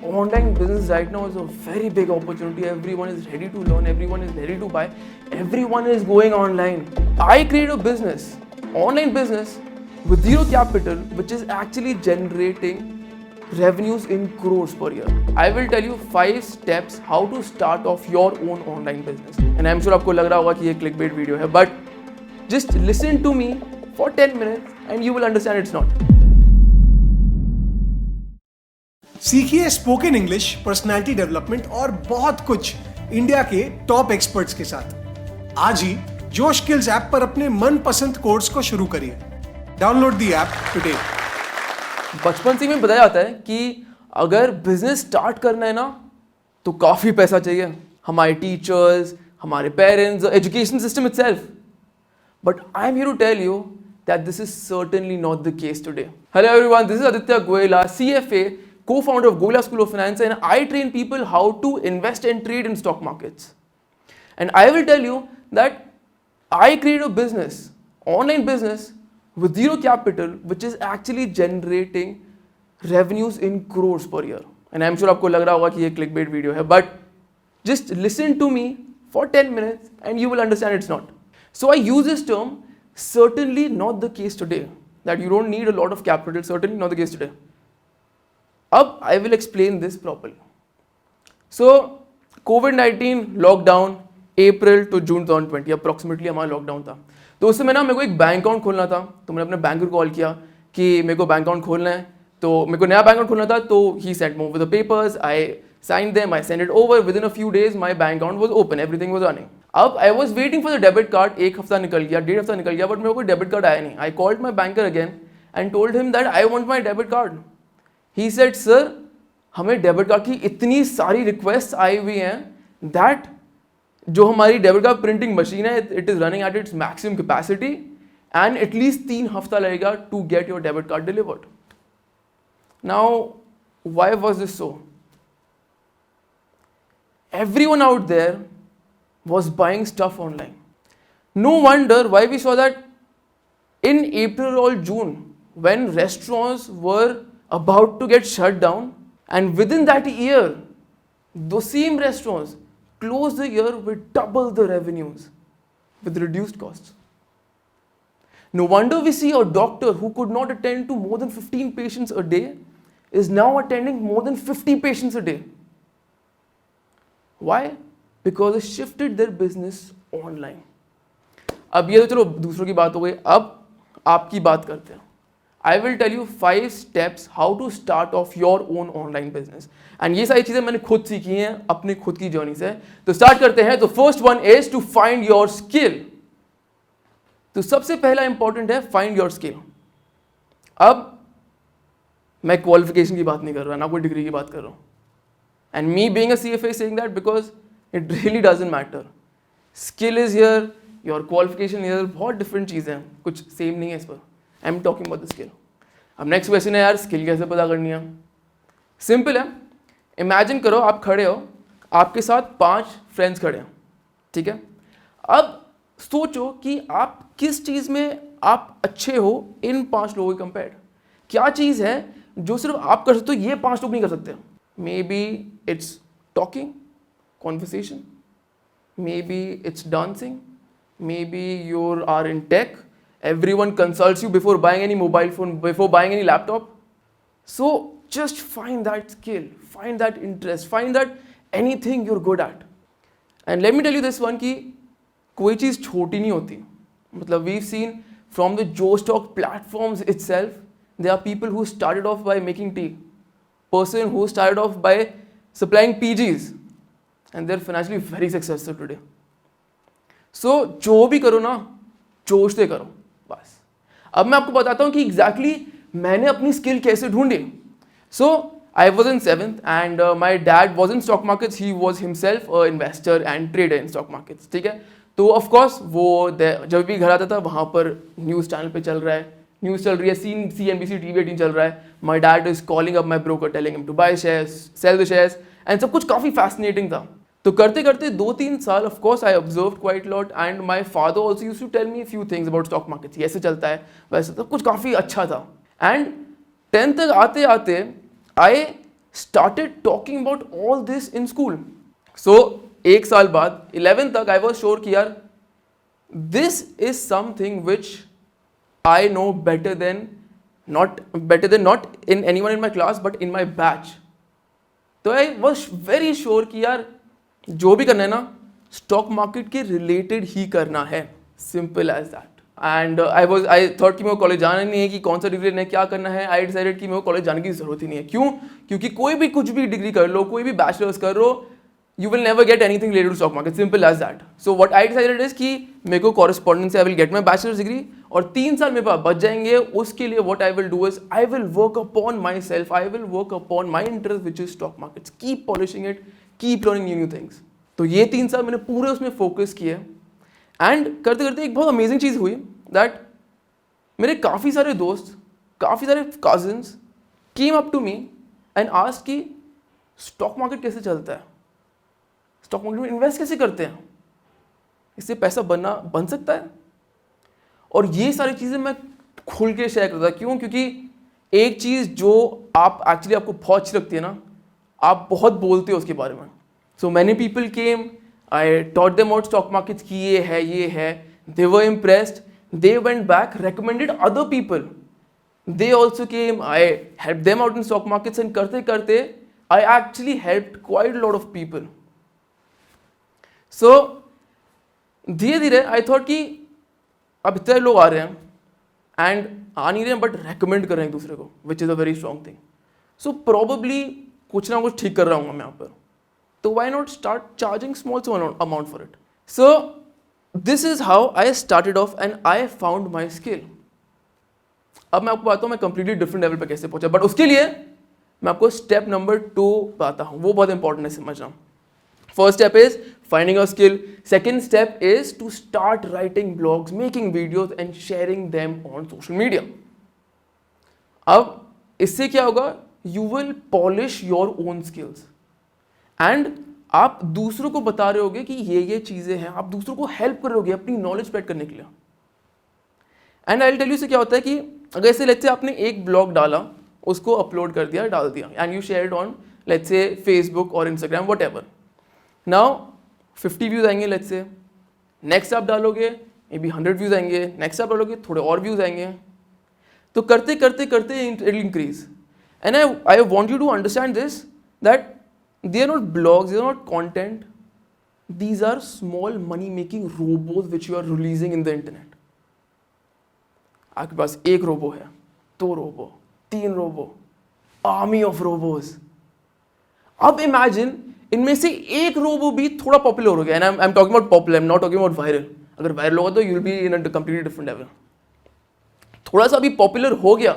online business right now is a very big opportunity. Everyone is ready to learn, everyone is ready to buy, everyone is going online. I create a business, online business with zero capital, which is actually generating revenues in crores per year. I will tell you 5 steps how to start off your own online business. And I'm sure आपको लग रहा होगा कि ये clickbait video है, but just listen to me for 10 minutes and you will understand it's not. सीखिए spoken English, personality development और बहुत कुछ इंडिया के टॉप एक्सपर्ट्स के साथ। आज ही जोश स्किल्स ऐप पर अपने मनपसंद कोर्स को शुरू करिए। Download the app today. बचपन से ही बताया जाता है कि अगर बिजनेस स्टार्ट करना है ना तो काफी पैसा चाहिए। हमारे टीचर्स, हमारे parents, education system itself. But I am here to tell you that this is certainly not the case today. Hello everyone, this is Aditya Goyla, CFA, co-founder of Goyla School of Finance, and I train people how to invest and trade in stock markets. And I will tell you that I create a business, online business with zero capital, which is actually generating revenues in crores per year. And I'm sure आपको लग रहा होगा कि ये clickbait video है, but just listen to me for 10 minutes and you will understand it's not. So I use this term, certainly not the case today, that you don't need a lot of capital, certainly not the case today. अब I will explain this properly. So COVID-19 lockdown April to June 2020 approximately हमारा lockdown था। तो उस समय ना मेरे को एक बैंक अकाउंट खोलना था, तो मैंने अपने बैंक को कॉल किया कि मेरे को बैंक अकाउंट खोलना है। तो मेरे को नया बैंक अकाउंट खोलना था, तो he sent me with the papers, I signed them, I send it over, within a few days my bank account was open, everything was running. अब I was waiting for the debit card. एक हफ्ता निकल गया, 1.5 हफ्ता निकल गया, but मेरे को कोई डेबिट कार्ड आया नहीं। I called my banker again and told him that I want my debit card. He said, sir हमें डेबिट कार्ड की इतनी सारी रिक्वेस्ट आई हुई हैं दैट जो हमारी डेबिट कार्ड प्रिंटिंग मशीन है, it is running at its maximum capacity and at least 3 हफ्ता लगेगा to get your debit card delivered. Now why was this so? Everyone out there was buying stuff online. No wonder why we saw that in April or June, when restaurants were about to get shut down, and within that year, those same restaurants closed the year with double the revenues, with reduced costs. No wonder we see a doctor who could not attend to more than 15 patients a day is now attending more than 50 patients a day. Why? Because they shifted their business online. अब ये तो चलो दूसरों की बात हो गई, अब आपकी बात करते हैं। I will tell you 5 steps how to start off your own online business. And ये सारी चीजें मैंने खुद सीखी हैं अपने खुद की जर्नी से। तो स्टार्ट करते हैं। तो first one is to find your skill. तो सबसे पहला इंपॉर्टेंट है फाइंड योर स्किल। अब मैं क्वालिफिकेशन की बात नहीं कर रहा, ना कोई डिग्री की बात कर रहा हूं। And me being a CFA saying that because it really doesn't matter. Skill is here, your qualification here, बहुत डिफरेंट चीज़ें हैं, कुछ सेम नहीं है इस पर। आई am talking about the skill. अब नेक्स्ट क्वेश्चन है यार, स्किल कैसे पता करनी है? सिंपल है। इमेजिन करो आप खड़े हो, आपके साथ 5 फ्रेंड्स खड़े हैं, ठीक है? अब सोचो कि आप किस चीज़ में आप अच्छे हो इन 5 लोगों के कंपेयर। क्या चीज़ है जो सिर्फ आप कर सकते हो, ये 5 लोग नहीं कर सकते? May be it's talking, conversation, may be it's dancing, maybe you are in tech, everyone consults you before buying any mobile phone, before buying any laptop. So just find that skill, find that interest, find that anything you're good at. And let me tell you this one कि कोई चीज़ छोटी नहीं होती। मतलब we've seen from the Jostock platforms itself, there are people who started off by making tea, person who started off by supplying PGs, and they're financially very successful today. सो जो भी करो ना, जोश से करो बस। अब मैं आपको बताता हूँ कि एग्जैक्टली मैंने अपनी स्किल कैसे ढूंढी। So I was in 7th and my dad was in stock markets, he was himself investor and trader in stock markets, ठीक है? तो ऑफकोर्स वो जब भी घर आता था वहाँ पर न्यूज़ चैनल पे चल रहा है, न्यूज़ चल रही है, CNBC TV 18 चल रहा है। My dad is calling up my broker telling him to buy shares, sell the shares, and सब कुछ काफ़ी फैसिनेटिंग था। तो करते करते 2-3 साल of course I observed quite lot and my father also used to tell me few things about stock markets, ऐसे चलता है वैसे, तो कुछ काफ़ी अच्छा था। एंड 10th तक आते आते आई started talking about all this in school. So एक साल बाद 11th तक I was sure कि यार this is something which I know better than not in anyone in my class but in my batch. तो I was very sure कि यार जो भी करना है ना स्टॉक मार्केट के रिलेटेड ही करना है, simple as that. And I thought कि मेरे को कॉलेज जाना नहीं है, कि कौन सा डिग्री लेना है, क्या करना है. आई डिसाइडेड कि मेरे को कॉलेज जाने की जरूरत ही नहीं है. क्यों? क्योंकि कोई भी कुछ भी डिग्री कर लो, कोई भी बैचलर्स कर लो, you will never get anything related to stock market, simple as that. So what I decided is कि मेरे को correspondence से I will get my bachelor's degree और 3 साल मेरे पास बच जाएंगे. उसके लिए what I will do is I will work upon myself, I will work upon my interest which is stock markets, keep polishing it, keep learning new things. तो ये 3 साल मैंने पूरे उसमें फोकस किए एंड करते करते एक बहुत अमेजिंग चीज़ हुई दैट मेरे काफ़ी सारे दोस्त, काफ़ी सारे cousins came up to me and asked कि स्टॉक मार्केट कैसे चलता है, स्टॉक मार्केट में इन्वेस्ट कैसे करते हैं, इससे पैसा बन सकता है. और ये सारी चीज़ें मैं खुल के शेयर करता. क्यों? क्योंकि एक चीज़ जो आप एक्चुअली आपको बहुत अच्छी लगती है ना, आप बहुत बोलते हो उसके बारे में. So many people came, I taught them out stock markets की ये है. They were impressed, they went back, recommended other people. They also came, I helped them out in stock markets and करते करते I actually helped quite a lot of people. So धीरे धीरे आई thought कि अब इतने लोग आ रहे हैं एंड आ नहीं रहे हैं बट रेकमेंड कर रहे हैं एक दूसरे को, which is a very strong thing. So probably कुछ ना कुछ ठीक कर रहा हूँ मैं यहाँ पर. तो why not start charging small amount for it. So this is how I started off and I found my skill. अब मैं आपको बताता हूँ मैं कंप्लीटली डिफरेंट लेवल पर कैसे पहुंचा, बट उसके लिए मैं आपको स्टेप नंबर 2 बताता हूँ, वो बहुत इंपॉर्टेंट है समझना. First step is finding a skill. Second step is to start writing blogs, making videos and sharing them on social media. अब इससे क्या होगा? You will polish your own skills. And आप दूसरों को बता रहे होगे कि ये चीज़ें हैं, आप दूसरों को हेल्प कर रहे होगे अपनी नॉलेज स्प्रेड करने के लिए. And I will tell you से क्या होता है कि अगर ऐसे लेट्स से आपने एक ब्लॉग डाला, उसको अपलोड कर दिया, डाल दिया and you share it on let's say Facebook और Instagram whatever. Now 50 views आएंगे लेट्स से, नेक्स्ट आप डालोगे मे बी 100 व्यूज़ आएंगे, नेक्स्ट आप डालोगे थोड़े और व्यूज़ आएंगे. तो करते करते करते it will increase. And I want you to understand this that they are not blogs, they are not content, these are small money making robos which you are releasing in the internet. आपके पास 1 robo है, 2 robo, 3 robo, army of robos. अब imagine इनमें से एक robo भी थोड़ा popular हो गया. And I am talking about popular, I am not talking about viral. अगर वायरल होगा तो you will be in a completely different level. थोड़ा सा भी पॉपुलर हो गया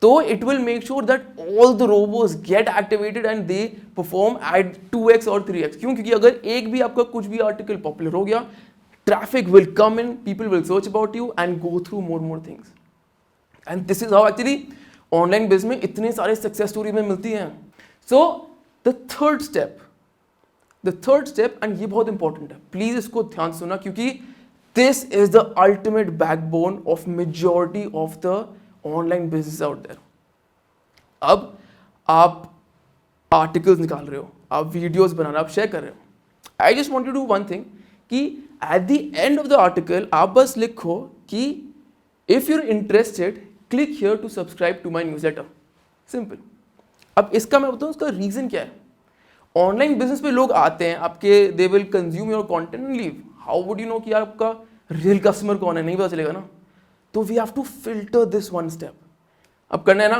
तो it will make sure that all the robots gate activated and they perform at 2x और 3x. क्यों? क्योंकि अगर एक भी आपका कुछ भी आर्टिकल पॉपुलर हो गया, traffic will come in, people will search about you and go through more things. And this is how actually online business में इतने सारे सक्सेस स्टोरी में मिलती हैं. सो The third step, and ये बहुत इंपॉर्टेंट है, प्लीज इसको ध्यान सुना क्योंकि this is the ultimate backbone of majority of the online business out there. अब आप आर्टिकल्स निकाल रहे हो, आप वीडियोस बना रहे हो, आप शेयर कर रहे हो. I just want to do one thing कि at the end of the article आप बस लिखो कि if you are interested click here to subscribe to my newsletter. Simple. अब इसका मैं बताऊँ उसका रीज़न क्या है. ऑनलाइन बिजनेस पे लोग आते हैं आपके, they will consume your content and leave. How would you know कि आपका रियल कस्टमर कौन है? नहीं पता चलेगा ना. तो we have to filter this one step. अब करना है ना,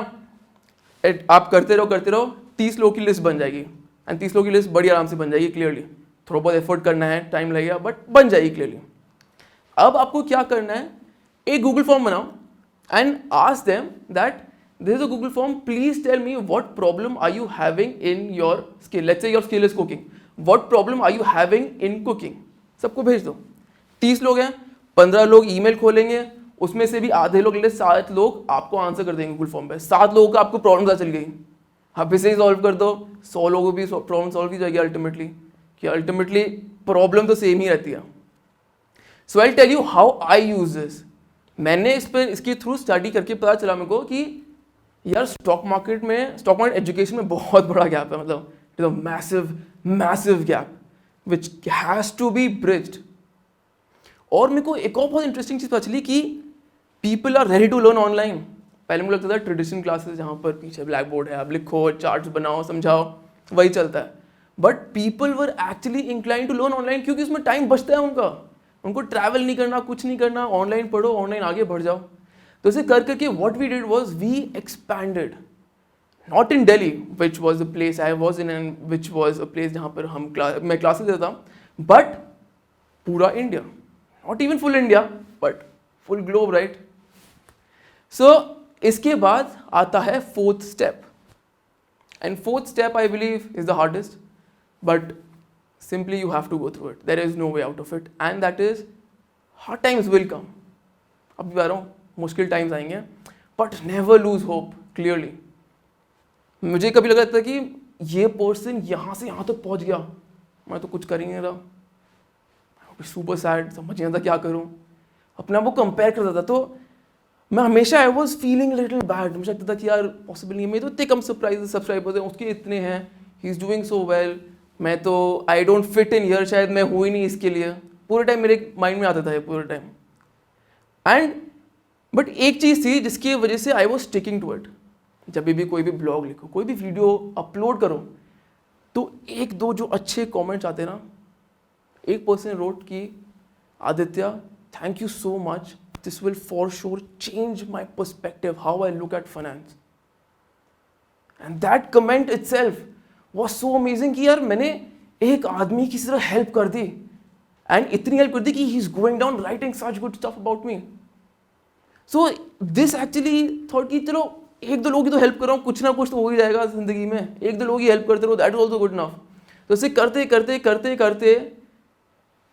आप करते रहो 30 लोगों की लिस्ट बन जाएगी एंड 30 लोगों की लिस्ट बड़ी आराम से बन जाएगी क्लियरली. थोड़ा बहुत एफर्ट करना है, टाइम लगेगा बट बन जाएगी क्लियरली. अब आपको क्या करना है, एक गूगल फॉर्म बनाओ and ask them that this is a Google form, please tell me what problem are you having in your skill. Let's say your skill is cooking. What problem are you having in cooking? सबको भेज दो. 30 लोग हैं, 15 लोग email खोलेंगे, उसमें से भी आधे लोग 7 लोग आपको आंसर कर देंगे गूगल फॉर्म पे. 7 लोगों का आपको प्रॉब्लम चल गई, आप इसे ही सॉल्व कर दो, 100 लोगों की भी प्रॉब्लम सॉल्व की जाएगी अल्टीमेटली. कि अल्टीमेटली प्रॉब्लम तो सेम ही रहती है. So I tell you how I use this. मैंने इसके थ्रू स्टडी करके पता चला मेरे को कि यार स्टॉक मार्केट एजुकेशन में बहुत बड़ा गैप है, मतलब it is a massive gap which has to be bridged. और मेरे को एक और बहुत इंटरेस्टिंग चीज़ पता चली कि people are ready to learn online. पहले मुझे लगता था ट्रेडिशनल क्लासेस जहाँ पर पीछे ब्लैक बोर्ड है, आप लिखो, चार्ट्स बनाओ, समझाओ, वही चलता है। But people were actually incline to learn online, क्योंकि उसमें टाइम बचता है उनको ट्रैवल नहीं करना, कुछ नहीं करना, ऑनलाइन पढ़ो, ऑनलाइन आगे बढ़ जाओ। तो इसे कर करके what we did was we expanded, not in Delhi which was the place I was in and which was a place जहाँ पर मैं क्लासेस देता था, बट पूरा India, not even full India but full globe, right. So इसके बाद आता है fourth step, and fourth step I believe is the hardest, but simply you have to go through it. There is no way out of it, and that is hard times will come. अब भी आ रहा हूँ, मुश्किल times आएंगे, but never lose hope. Clearly मुझे कभी लगा था कि ये पर्सन यहाँ से यहाँ तक पहुँच गया, मैं तो कुछ कर ही नहीं रहा, सुपर सैड, समझ नहीं आता क्या करूँ, अपने आप को कंपेयर करता था। तो मैं हमेशा I was feeling little bad, मुझे लगता था कि यार पॉसिबल नहीं है, मेरे तो इतने कम सब्सक्राइबर्स हैं, उसके इतने हैं, he is doing so well, मैं तो I don't fit in here, शायद मैं हूँ ही नहीं इसके लिए। पूरे टाइम मेरे माइंड में आता था ये पूरे टाइम। एंड बट एक चीज़ थी जिसकी वजह से I was sticking to it. जब भी कोई भी ब्लॉग लिखो, कोई भी वीडियो अपलोड करो, तो एक दो जो अच्छे कमेंट्स आते ना, एक पर्सन रोट कि Aditya thank you so much, this will for sure change my perspective how I look at finance. And that comment itself was so amazing कि यार मैंने एक आदमी की तरह हेल्प कर दी, एंड इतनी हेल्प कर दी कि he is going down writing such good stuff about me. So this actually thought कि चलो एक दो लोगों की तो हेल्प कर रहा हूँ, कुछ ना कुछ तो हो ही जाएगा जिंदगी में, एक दो लोगों की हेल्प करते रहो, that is also good enough. तो इसे करते करते करते करते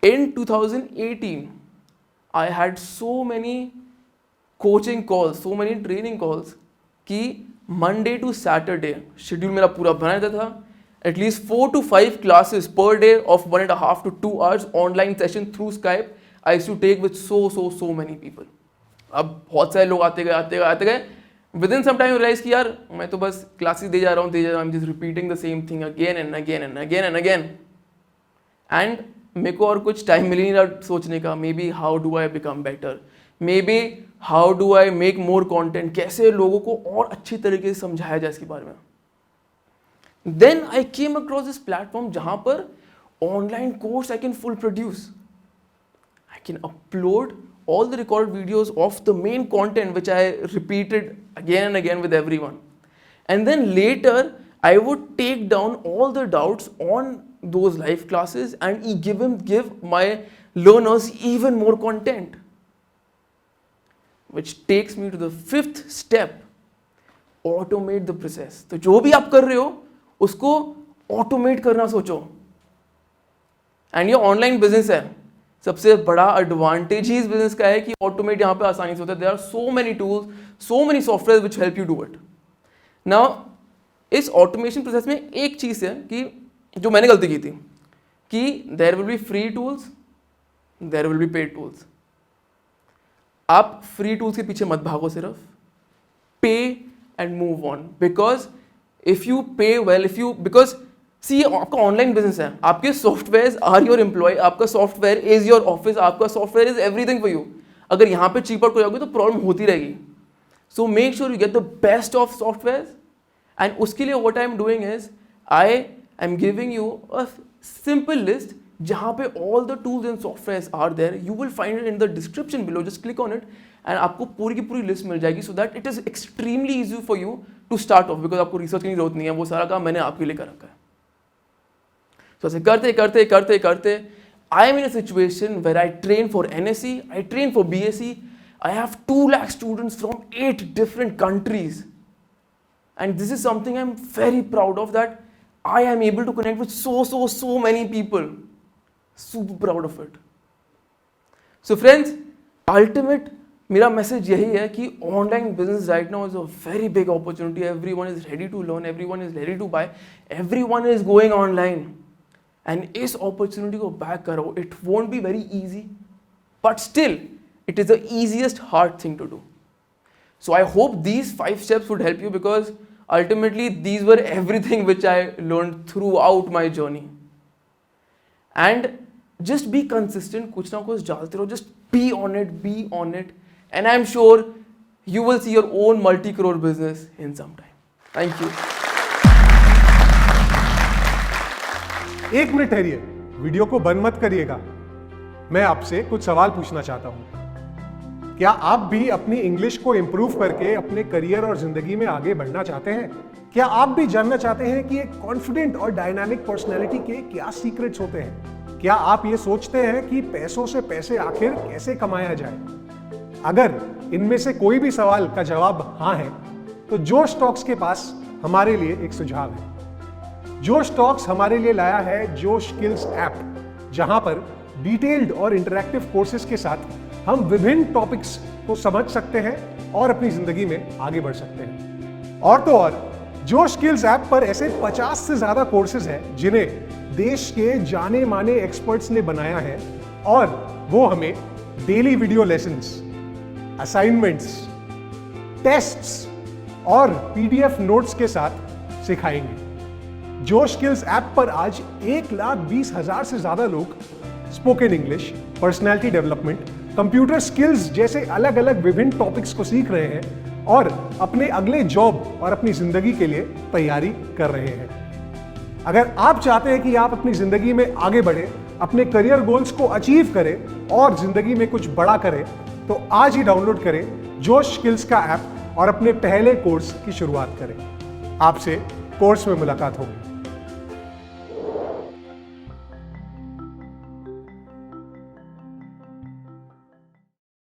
in 2018 I had so many coaching calls, so many training calls कि मंडे टू सैटरडे शेड्यूल मेरा पूरा बना रहता था, at least 4 to 5 classes per day of 1.5 to 2 hours online session through Skype I used to take with so many people. अब बहुत सारे लोग आते गए within some time realise कि यार मैं तो बस क्लासेस दे जा रहा हूँ, I am just repeating the same thing again and again and again and again, and मेरे को और कुछ टाइम मिल ही नहीं रहा सोचने का, may be how do I become better, may be how do I make more content, कैसे लोगों को और अच्छी तरीके से समझाया जाए इसके बारे में। Then I came across this platform जहां पर online course I can full produce, I can upload all the recorded videos of the main content which I repeated again and again with everyone, and then later I would take down all the doubts on those live classes and give my learners even more content, which takes me to the fifth step, automate the process. तो जो भी आप कर रहे हो उसको automate करना सोचो, and ये ऑनलाइन बिजनेस है, सबसे बड़ा एडवांटेज ही इस बिजनेस का है कि ऑटोमेट यहाँ पे आसानी से होता है। There are so many tools, so many software which help you do it. Now इस ऑटोमेशन प्रोसेस में एक चीज़ है कि जो मैंने गलती की थी कि there will be free tools, there will be paid tools. आप फ्री टूल्स के पीछे मत भागो, सिर्फ pay and move on, because if you pay well, if you because see आपका ऑनलाइन बिजनेस है, आपके सॉफ्टवेयर आर योर एम्प्लॉय, आपका सॉफ्टवेयर इज योर ऑफिस, आपका software is everything for you. अगर यहाँ पे चीप आउट हो जाओगे तो प्रॉब्लम होती रहेगी। So make sure you get the best of software, and उसके लिए what I am doing is I am giving you a simple list जहाँ पे all the tools and software are there, you will find it in the description below, just click on it and आपको पूरी की पूरी list मिल जाएगी, so that it is extremely easy for you to start off, because आपको research की जरूरत नहीं है, वो सारा काम मैंने आपके लिए कर रखा है। So ऐसे करते करते करते करते I am in a situation where I train for NSE, I train for BSE, I have 2 lakh students from 8 different countries, and this is something I'm very proud of, that I am able to connect with so many people. Super proud of it. So friends, ultimate मेरा message यही है कि online business right now is a very big opportunity, everyone is ready to learn, everyone is ready to buy, everyone is going online, and इस opportunity को back करो। It won't be very easy, but still it is the easiest hard thing to do. So I hope these 5 steps would help you, because ultimately these were everything which I learned throughout my journey. And just be consistent, कुछ ना कुछ डालते रहो, just be on it, and I'm sure you will see your own multi-crore business in some time. Thank you. एक minute ठहरिए, video को बंद मत करिएगा। मैं आपसे कुछ सवाल पूछना चाहता हूं। क्या आप भी अपनी इंग्लिश को इंप्रूव करके अपने करियर और जिंदगी में आगे बढ़ना चाहते हैं? क्या आप भी जानना चाहते हैं कि एक कॉन्फिडेंट और डायनामिक पर्सनैलिटी के क्या सीक्रेट्स होते हैं? क्या आप ये सोचते हैं कि पैसों से पैसे आखिर कैसे कमाया जाए? अगर इनमें से कोई भी सवाल का जवाब हाँ है, तो जोश टॉक्स के पास हमारे लिए एक सुझाव है। जोश टॉक्स हमारे लिए लाया है जोश स्किल्स ऐप, जहां पर डिटेल्ड और इंटरैक्टिव कोर्सेज के साथ हम विभिन्न टॉपिक्स को समझ सकते हैं और अपनी जिंदगी में आगे बढ़ सकते हैं। और तो और जोश स्किल्स ऐप पर ऐसे 50 से ज्यादा कोर्सेज हैं जिन्हें देश के जाने माने एक्सपर्ट्स ने बनाया है, और वो हमें daily video lessons, assignments, tests और पीडीएफ नोट्स के साथ सिखाएंगे। जोश स्किल्स ऐप पर आज 1,20,000 से ज्यादा लोग spoken English, personality development, computer skills जैसे अलग अलग विभिन्न टॉपिक्स को सीख रहे हैं और अपने अगले जॉब और अपनी जिंदगी के लिए तैयारी कर रहे हैं। अगर आप चाहते हैं कि आप अपनी जिंदगी में आगे बढ़े, अपने करियर गोल्स को अचीव करें और जिंदगी में कुछ बड़ा करें, तो आज ही डाउनलोड करें जोश स्किल्स का ऐप और अपने पहले कोर्स की शुरुआत करें। आपसे कोर्स में मुलाकात होगी।